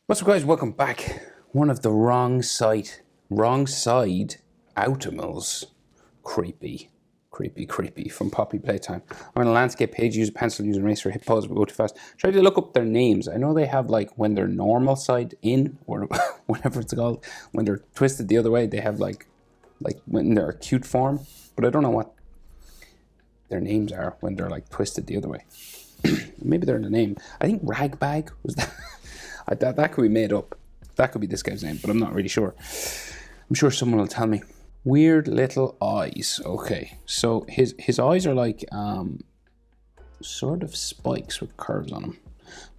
What's up, guys? Welcome back. One of the Wrongside Outimals. Creepy from Poppy Playtime. I'm on a landscape page. Use a pencil, use an eraser, hit pause, but go too fast. Try to look up their names. I know they have like when they're normal side in, or whatever it's called. When they're twisted the other way, they have like when they're acute form. But I don't know what their names are when they're like twisted the other way. Maybe they're in the name. I think Ragbag was that. That could be made up. That could be this guy's name, but I'm not really sure. I'm sure someone will tell me. Weird little eyes. Okay, so his eyes are like sort of spikes with curves on them.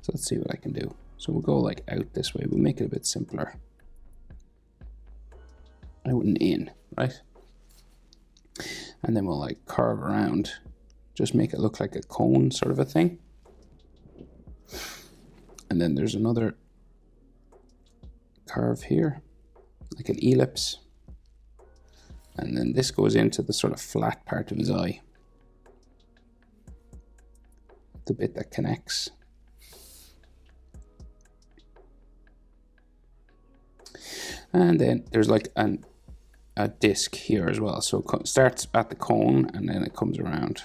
So let's see what I can do. So we'll go like out this way. We'll make it a bit simpler. Out and in, right? And then we'll like curve around. Just make it look like a cone sort of a thing. And then there's another curve here, like an ellipse. And then this goes into the sort of flat part of his eye. The bit that connects. And then there's like a disc here as well. So it starts at the cone and then it comes around.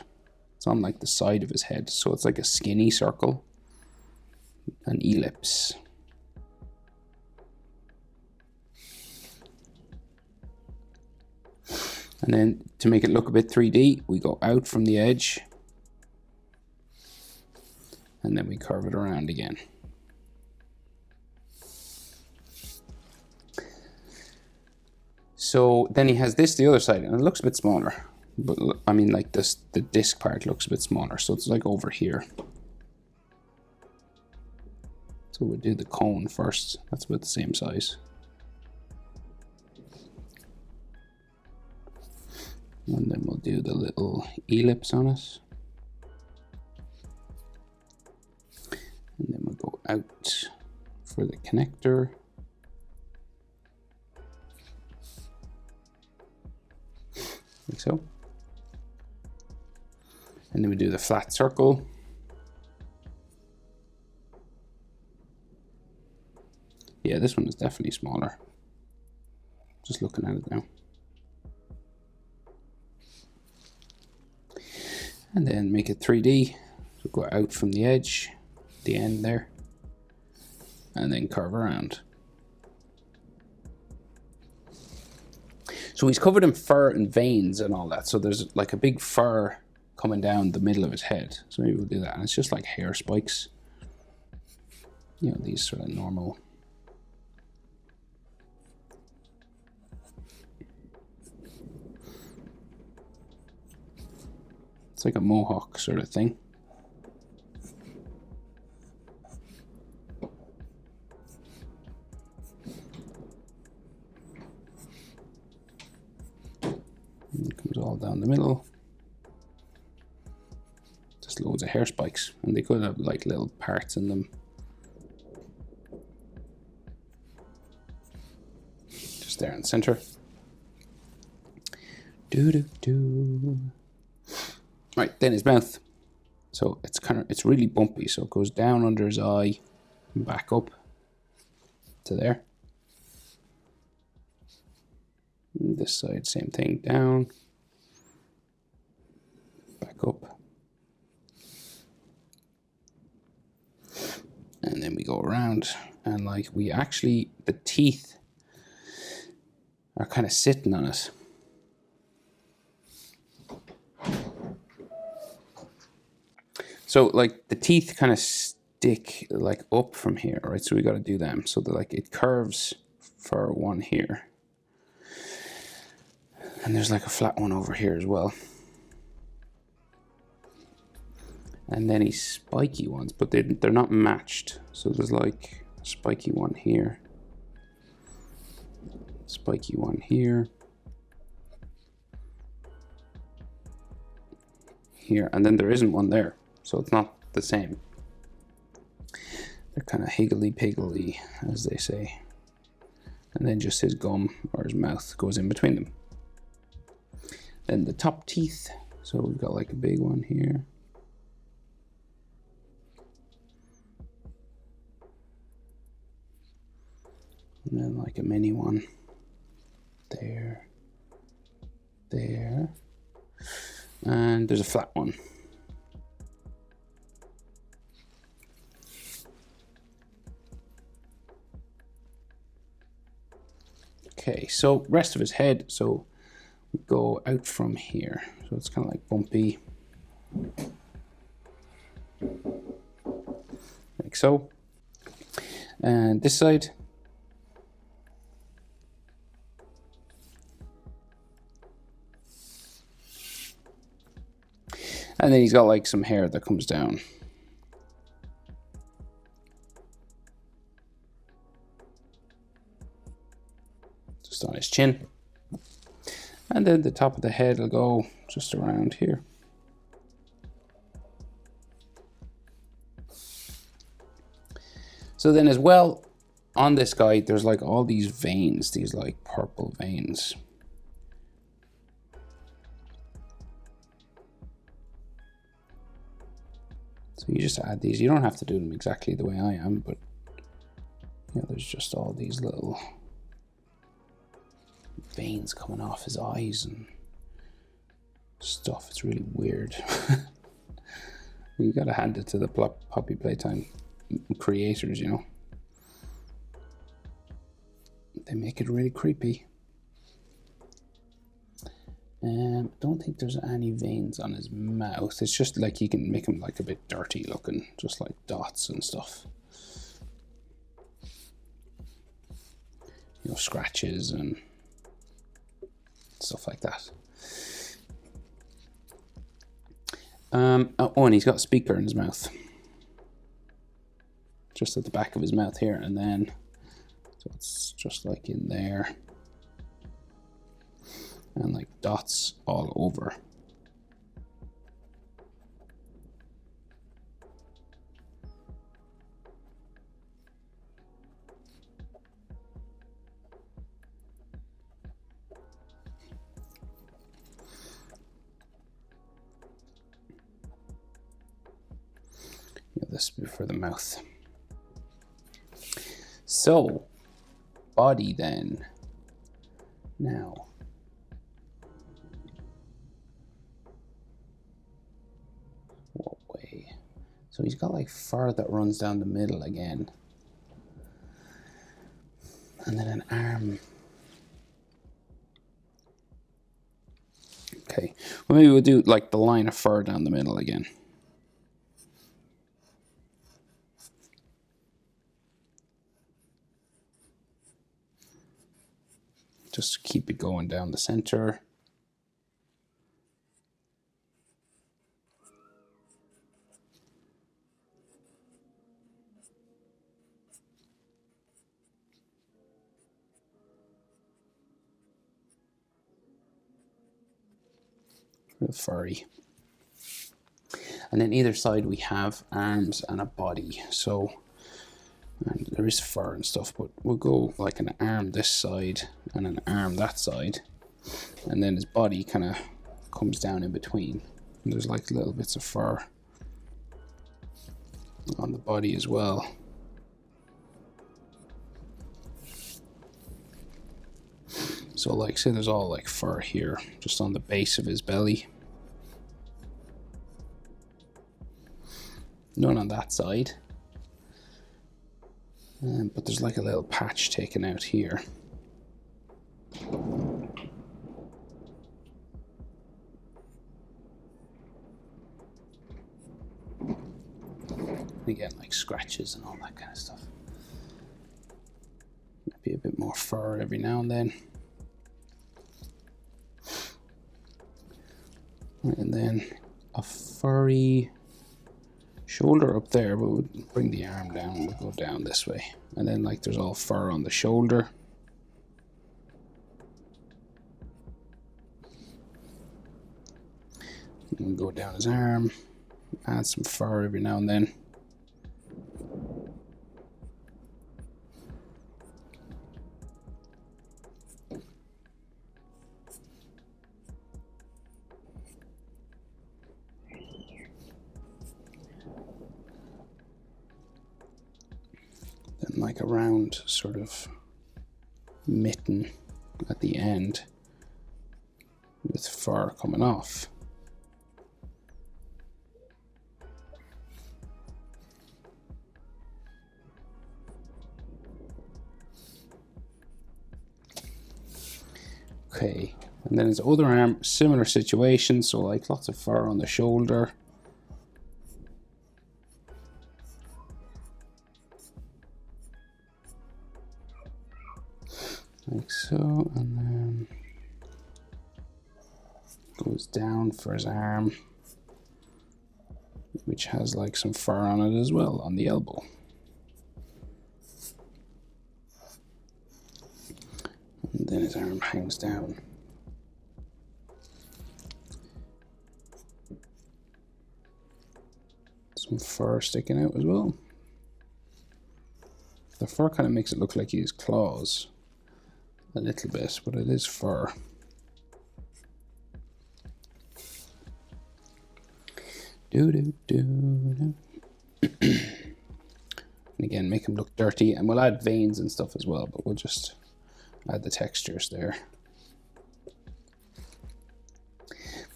It's on like the side of his head. So it's like a skinny circle. An ellipse. And then to make it look a bit 3D, we go out from the edge and then we curve it around again. So then he has this the other side and it looks a bit smaller, but I mean like this, the disc part looks a bit smaller. So it's like over here. So we'll do the cone first. That's about the same size. And then we'll do the little ellipse on it. And then we'll go out for the connector. Like so. And then we do the flat circle. Yeah, this one is definitely smaller. Just looking at it now. And then make it 3D. So go out from the edge, the end there, and then curve around. So he's covered in fur and veins and all that. So there's like a big fur coming down the middle of his head. So maybe we'll do that. And it's just like hair spikes. You know, these sort of normal. It's like a mohawk sort of thing. And it comes all down the middle. Just loads of hair spikes. And they could have like little parts in them. Just there in the center. Doo-doo-doo. Right, then his mouth. So it's really bumpy. So it goes down under his eye and back up to there. And this side, same thing, down, back up. And then we go around and like the teeth are kind of sitting on it. So like the teeth kind of stick like up from here, right? So we got to do them. So that like it curves for one here. And there's like a flat one over here as well. And then he's spiky ones, but they're not matched. So there's like a spiky one here. Spiky one here. Here, and then there isn't one there. So it's not the same. They're kind of higgledy-piggledy, as they say. And then just his gum or his mouth goes in between them. Then the top teeth. So we've got like a big one here. And then like a mini one there, there, and there's a flat one. Okay, so rest of his head, so we go out from here. So it's kind of like bumpy. Like so. And this side. And then he's got like some hair that comes down. Just on his chin. And then the top of the head will go just around here. So then as well, on this guy, there's like all these veins, these like purple veins. So you just add these. You don't have to do them exactly the way I am, but you know, there's just all these little veins coming off his eyes and stuff. It's really weird. You gotta hand it to the Poppy Playtime creators, you know. They make it really creepy. Don't think there's any veins on his mouth. It's just like you can make him like a bit dirty looking, just like dots and stuff. You know, scratches and stuff like that. Oh, and he's got a speaker in his mouth. Just at the back of his mouth here, and then so it's just like in there. And like dots all over. Yeah, this will be for the mouth. So, body then. Now. What way? So he's got like fur that runs down the middle again. And then an arm. Okay, well maybe we'll do like the line of fur down the middle again. Just keep it going down the center. Real furry. And then either side we have arms and a body. So and there is fur and stuff, but we'll go like an arm this side and an arm that side. And then his body kind of comes down in between. And there's like little bits of fur on the body as well. So like say there's all like fur here, just on the base of his belly. None on that side. But there's like a little patch taken out here. Again, like scratches and all that kind of stuff. Maybe a bit more fur every now and then. And then a furry shoulder up there, but we'll bring the arm down and we'll go down this way. And then like there's all fur on the shoulder. And we'll go down his arm, add some fur every now and then. Then like a round sort of mitten at the end with fur coming off. Okay, and then his other arm, similar situation, so like lots of fur on the shoulder. Like so, and then goes down for his arm, which has like some fur on it as well on the elbow. And then his arm hangs down. Some fur sticking out as well. The fur kind of makes it look like he has claws a little bit, but it is fur. And again, make him look dirty, and we'll add veins and stuff as well, but we'll just add the textures there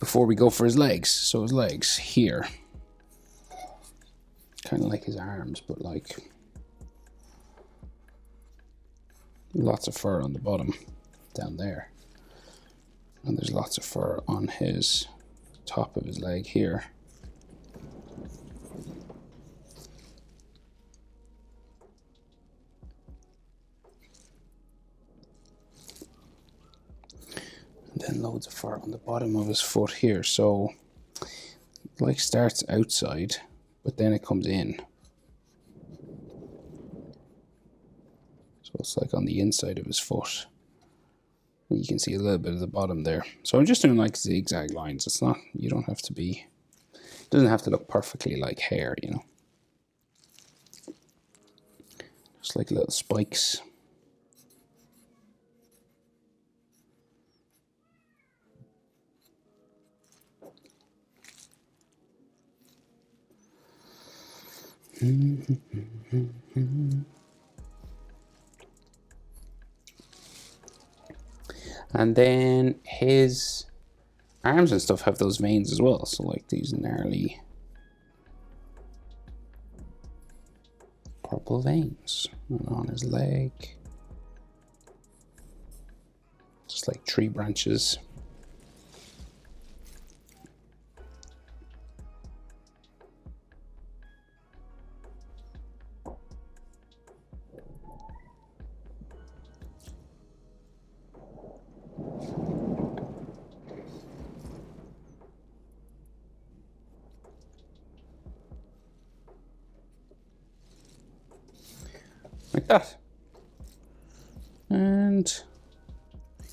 before we go for his legs. So his legs here, kind of like his arms, but like lots of fur on the bottom down there, and there's lots of fur on his top of his leg here. And then loads of fur on the bottom of his foot here. So it like starts outside, but then it comes in. So it's like on the inside of his foot. And you can see a little bit of the bottom there. So I'm just doing like zigzag lines. It's not, you don't have to be, it doesn't have to look perfectly like hair, you know. Just like little spikes. And then his arms and stuff have those veins as well, so like these gnarly purple veins. And on his leg, just like tree branches. Like that. And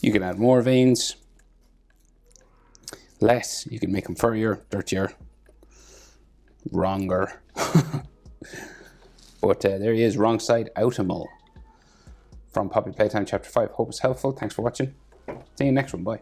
you can add more veins. Less, you can make them furrier, dirtier, wronger. But there he is, Wrongside Outimal from Poppy Playtime Chapter 5. Hope it's helpful. Thanks for watching. See you next one. Bye.